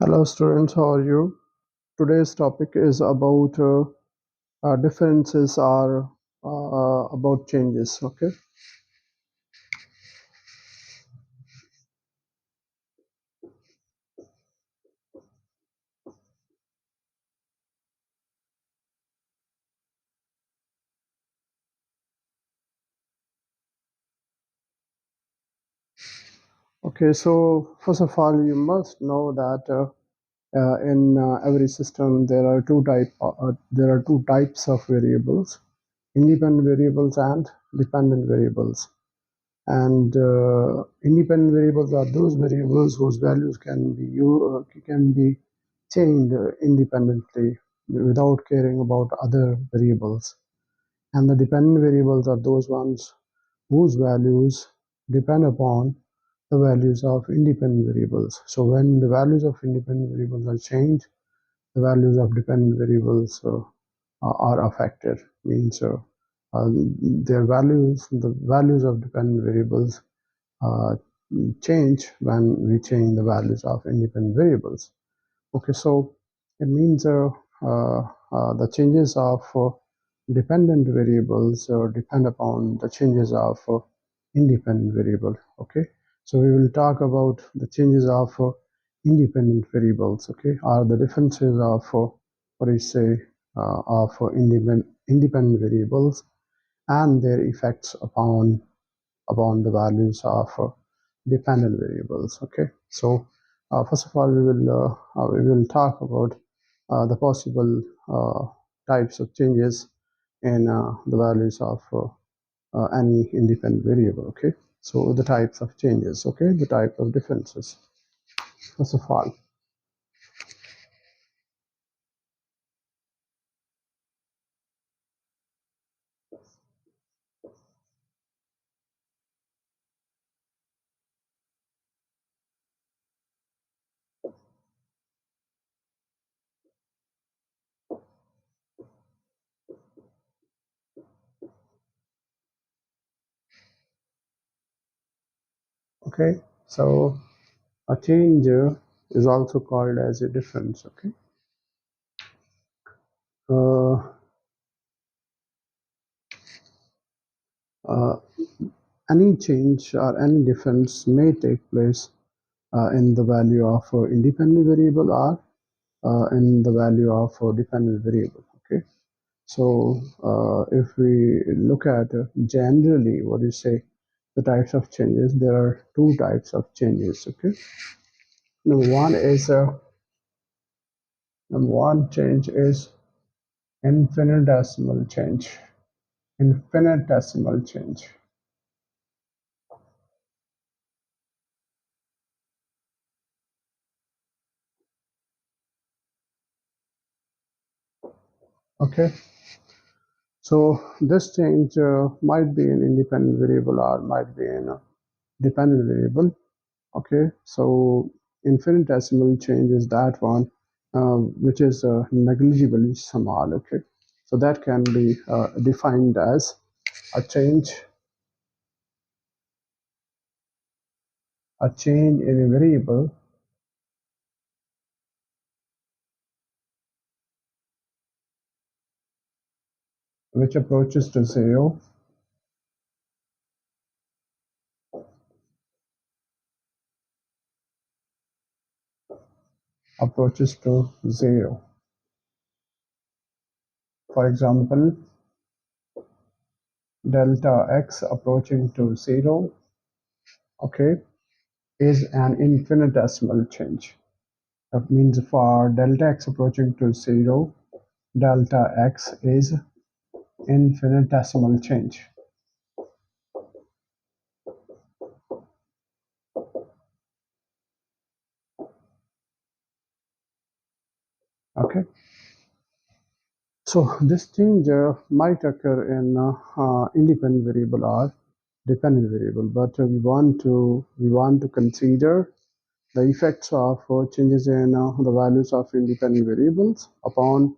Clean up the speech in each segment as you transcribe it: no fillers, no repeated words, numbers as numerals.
Hello students, how are you? Today's topic is about differences are about changes. Okay. So first of all, you must know that in every system there are two types of variables: independent variables and dependent variables. And independent variables are those variables whose values can be changed independently without caring about other variables. And the dependent variables are those ones whose values depend upon the values of independent variables. So when the values of independent variables are changed, the values of dependent variables are affected. Means the values of dependent variables uh, change when we change the values of independent variables. Okay, so it means the changes of dependent variables depend upon the changes of independent variable. Okay, so we will talk about the changes of independent variables. Okay, are the differences of what do you say of independent variables and their effects upon the values of dependent variables. Okay, so first of all, we will talk about the possible types of changes in the values of any independent variable. Okay, so the types of changes. Okay, the type of differences. First of all, okay, so a change is also called as a difference. Okay, uh, uh, any change or any difference may take place in the value of independent variable or in the value of dependent variable. Okay, so if we look at generally what you say the types of changes, there are two types of changes. Okay, number one is number one change is infinitesimal change. Infinitesimal change. Okay, so this change might be an independent variable or might be in a dependent variable. Okay, so infinitesimal change is that one which is negligibly small. Okay, so that can be defined as a change in a variable which approaches to zero, approaches to zero. For example, delta x approaching to zero, okay, is an infinitesimal change. That means for delta x approaching to zero, delta x is infinitesimal change. Okay, so this change might occur in independent variable or dependent variable, but we want to consider the effects of changes in the values of independent variables upon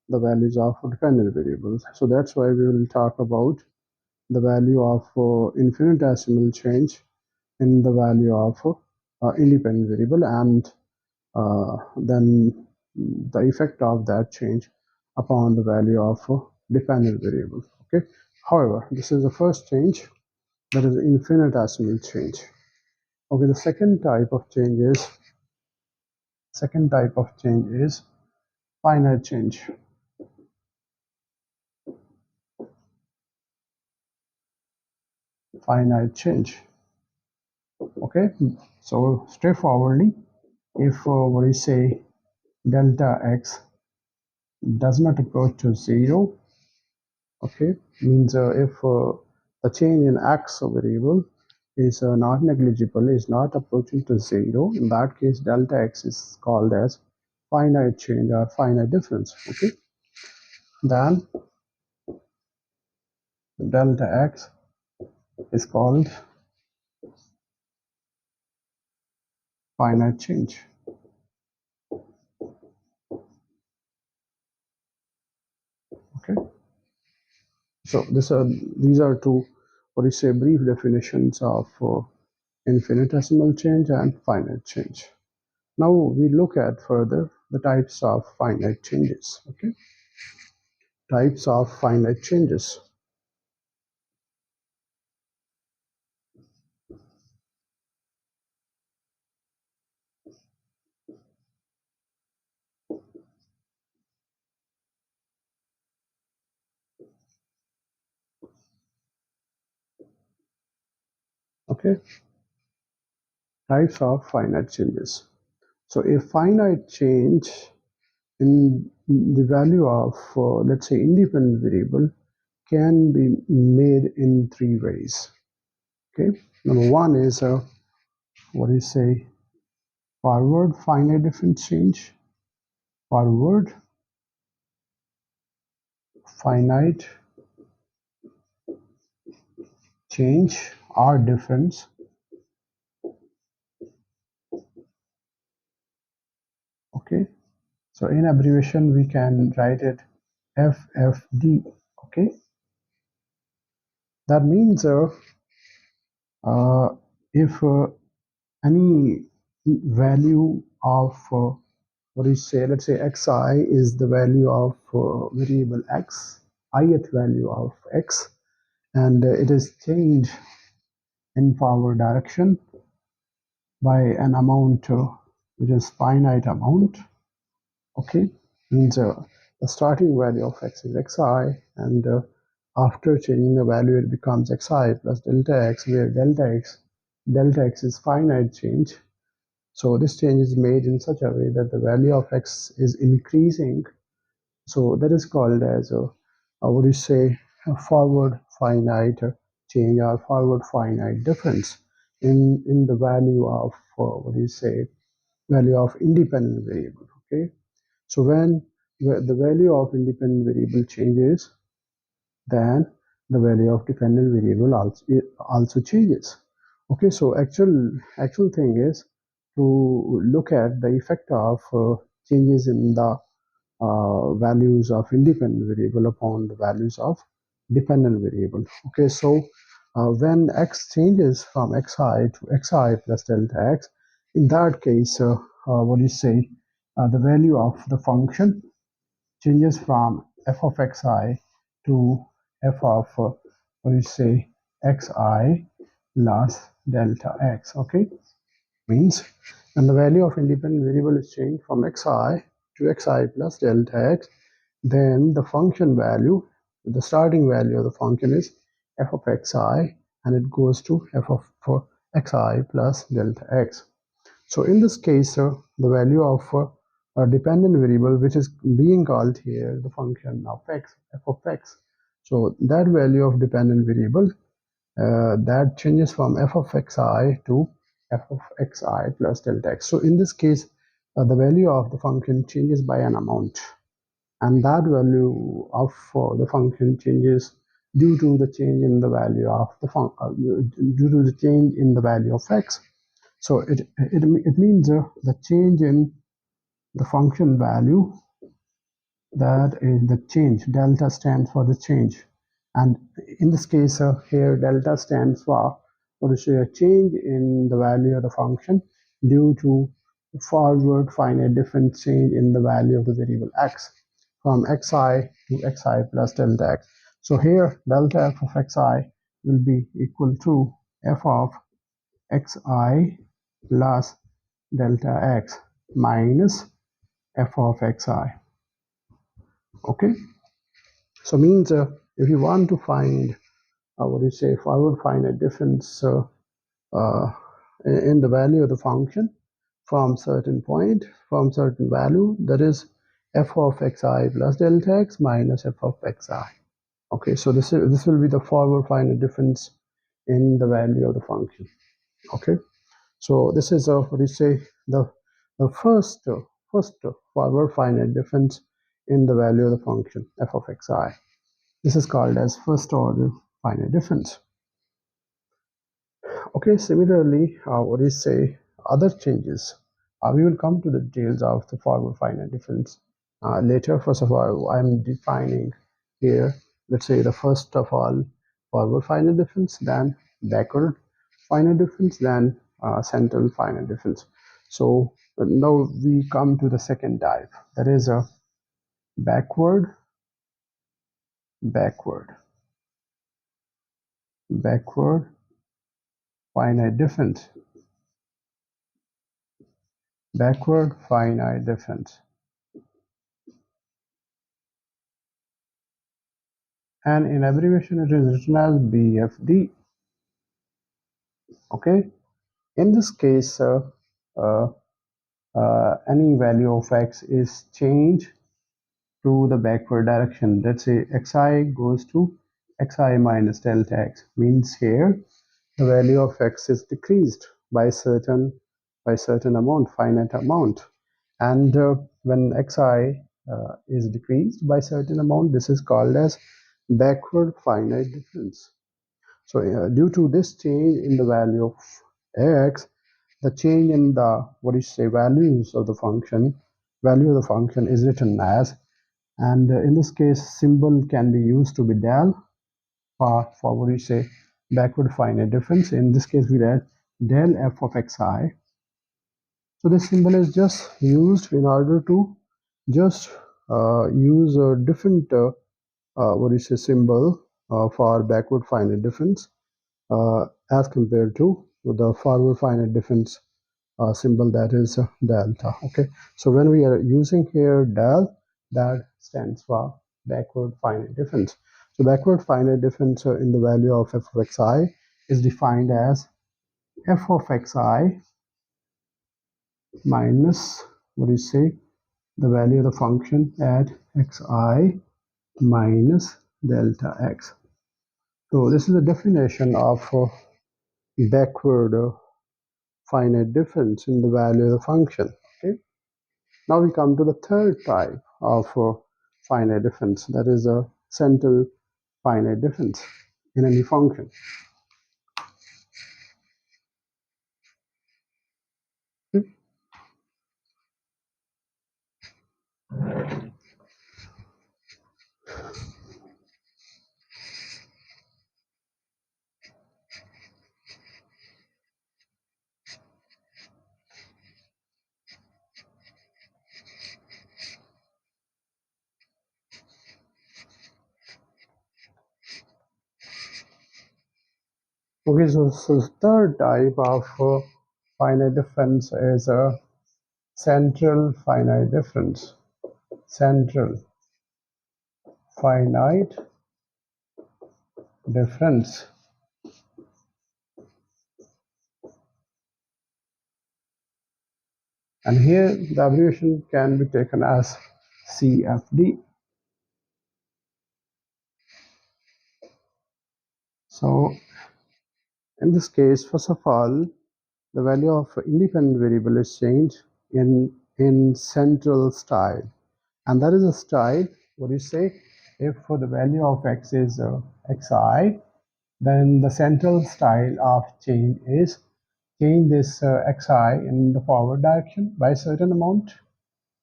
the values of dependent variables. So that's why we will talk about the value of infinitesimal change in the value of independent variable and then the effect of that change upon the value of a dependent variable. Okay. However, this is the first change, that is infinitesimal change. Okay. The second type of change is finite change. Finite change. Okay. So straightforwardly, if what we say delta x does not approach to 0, okay, means if the change in x variable is not negligible, is not approaching to 0, in that case delta x is called as finite change or finite difference. Okay, then delta x is called finite change. Okay, so these are two, what you say, brief definitions of infinitesimal change and finite change. Now we look at further the types of finite changes. Okay, types of finite changes. Okay, types of finite changes. So a finite change in the value of, let's say, independent variable can be made in three ways. Okay, number one is what do you say, forward finite difference change. Forward finite change or difference. Okay, so in abbreviation we can write it FFD. Okay, that means if any value of what do you say, let's say xi is the value of variable x, ith value of x, and it is changed in forward direction by an amount which is finite amount. Okay, means the starting value of x is xi, and after changing the value it becomes xi plus delta x, where delta x is finite change. So this change is made in such a way that the value of x is increasing. So that is called as what do you say, a forward finite change or forward finite difference in the value of what do you say, value of independent variable. Okay, so when the value of independent variable changes, then the value of dependent variable also changes. Okay, so actual thing is to look at the effect of changes in the values of independent variable upon the values of dependent variable. Okay, so when x changes from xi to xi plus delta x, in that case, what do you say, the value of the function changes from f of xi to f of what do you say, xi plus delta x. Okay, means when the value of independent variable is changed from xi to xi plus delta x, then the function value, the starting value of the function is f of xi, and it goes to f of xi plus delta x. So in this case, the value of a dependent variable, which is being called here the function of x, f of x. So that value of dependent variable that changes from f of xi to f of xi plus delta x. So in this case, the value of the function changes by an amount, and that value of the function changes due to the change in the value of the due to the change in the value of x. So it means the change in the function value, that is the change. Delta stands for the change, and in this case here delta stands for what is a change in the value of the function due to forward finite difference change in the value of the variable x from xi to xi plus delta x. So here delta f of xi will be equal to f of xi plus delta x minus f of xi. Okay, so means if you want to find what do you say forward finite difference uh, in the value of the function from certain point, from certain value, that is f of xi plus delta x minus f of xi. Okay, so this will be the forward finite difference in the value of the function. Okay, so this is what you say the first forward finite difference in the value of the function f of xi. This is called as first order finite difference. Okay, similarly, what do you say other changes? We will come to the details of the forward finite difference later. First of all, I'm defining here, let's say the first of all forward finite difference, then backward finite difference, then central finite difference. So now we come to the second type, that is a backward, backward, backward finite difference, backward finite difference. And in abbreviation it is written as BFD. Okay, in this case uh, any value of x is changed to the backward direction. Let's say xi goes to xi minus delta x, means here the value of x is decreased by certain amount, finite amount. And when xi is decreased by certain amount, this is called as backward finite difference. So due to this change in the value of x, the change in the what is say values of the function, value of the function is written as, and in this case symbol can be used to be del for what you say backward finite difference. In this case we write del f of xi. So this symbol is just used in order to just use a different what is a symbol for backward finite difference as compared to the forward finite difference symbol, that is delta. Okay, so when we are using here del, that stands for backward finite difference. So backward finite difference in the value of f of xi is defined as f of xi minus what do you say the value of the function at xi minus delta x. So this is the definition of backward finite difference in the value of the function. Okay. Now we come to the third type of finite difference, that is a central finite difference in any function. Okay, so the third type of finite difference is a central finite difference. Central finite difference. And here the abbreviation can be taken as CFD. So in this case, first of all, the value of independent variable is changed in central style, and that is a style what do you say if for the value of x is xi, then the central style of change is change this xi in the forward direction by a certain amount.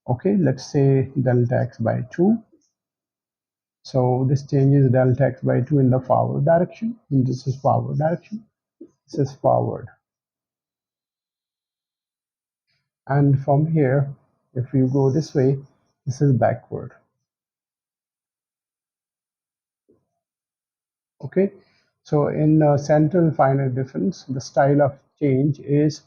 Okay, let's say delta x by 2. So this changes delta x by 2 in the forward direction, and this is forward direction, this is forward. and from here, if you go this way, this is backward. Okay, so in central finite difference, the style of change is,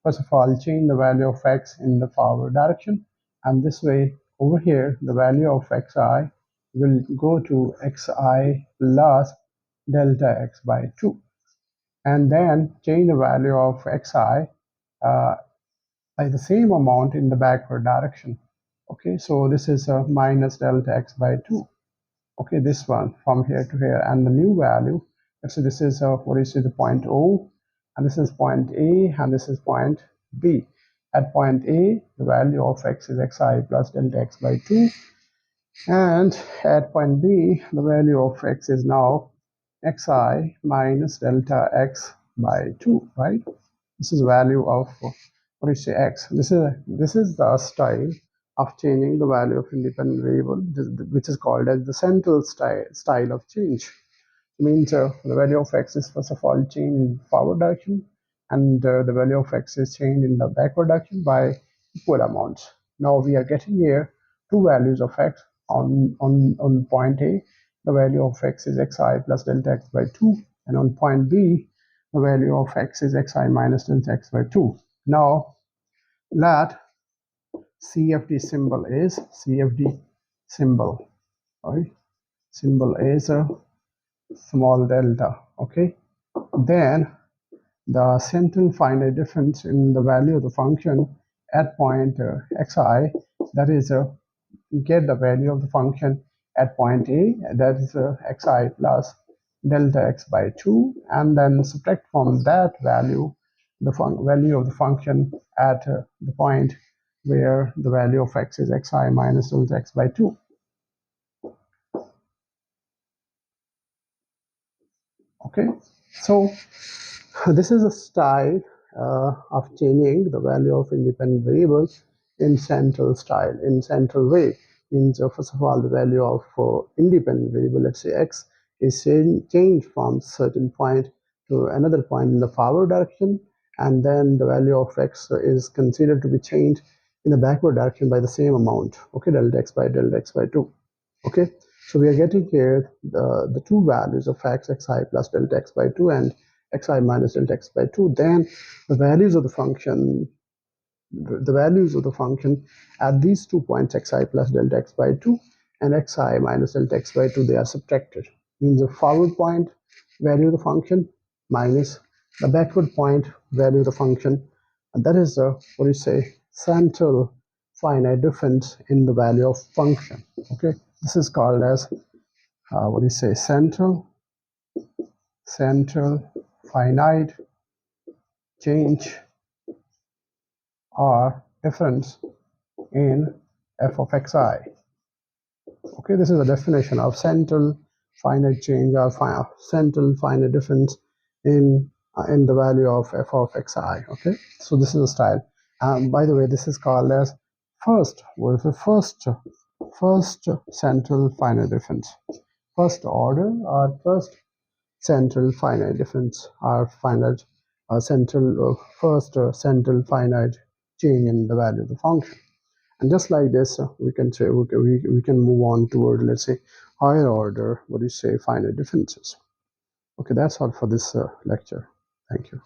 first of all, change the value of x in the forward direction, and this way over here the value of xi will go to xi plus delta x by 2, and then change the value of xi uh, by the same amount in the backward direction. Okay, so this is minus delta x by 2. Okay, this one from here to here, and the new value, let's say this is what is the point O, and this is point A, and this is point B. At point A, the value of x is xi plus delta x by 2, and at point B, the value of x is now xi minus delta x by 2, right? This is value of what do you say x. This is the style of changing the value of independent variable, which is called as the central style of change. It means the value of x is first of all changed in forward direction, and the value of x is changed in the backward direction by equal amounts. Now we are getting here two values of x. On point A, the value of x is xi plus delta x by 2, and on point B, the value of x is xi minus delta x by 2. Now let CFD symbol is CFD symbol, right? Symbol is a small delta. Okay, then the central finite difference in the value of the function at point xi, that is get the value of the function at point A, that is xi plus delta x by 2, and then subtract from that value the value of the function at the point where the value of x is xi minus delta x by 2. Okay, so this is a style of changing the value of independent variables in central way. Means first of all, the value of independent variable, let's say x, is changed from certain point to another point in the forward direction, and then the value of x is considered to be changed in the backward direction by the same amount. Okay, delta x by 2. Okay, so we are getting here the two values of x, xi plus delta x by 2 and xi minus delta x by 2. Then the values of the function, at these 2 points, xi plus delta x by 2 and xi minus delta x by 2, they are subtracted. Means the forward point value of the function minus the backward point value of the function, and that is the, what do you say, central finite difference in the value of function. Okay, this is called as what do you say, central finite change or difference in f of xi. Okay, this is a definition of central finite change or central finite difference in the value of f of xi. Okay, so this is a style. By the way, this is called as first, what is the first central finite difference, first order or first central finite difference or finite central first central finite change in the value of the function. And just like this, we can say we can move on toward, let's say, higher order, what do you say, finite differences. Okay, that's all for this lecture. Thank you.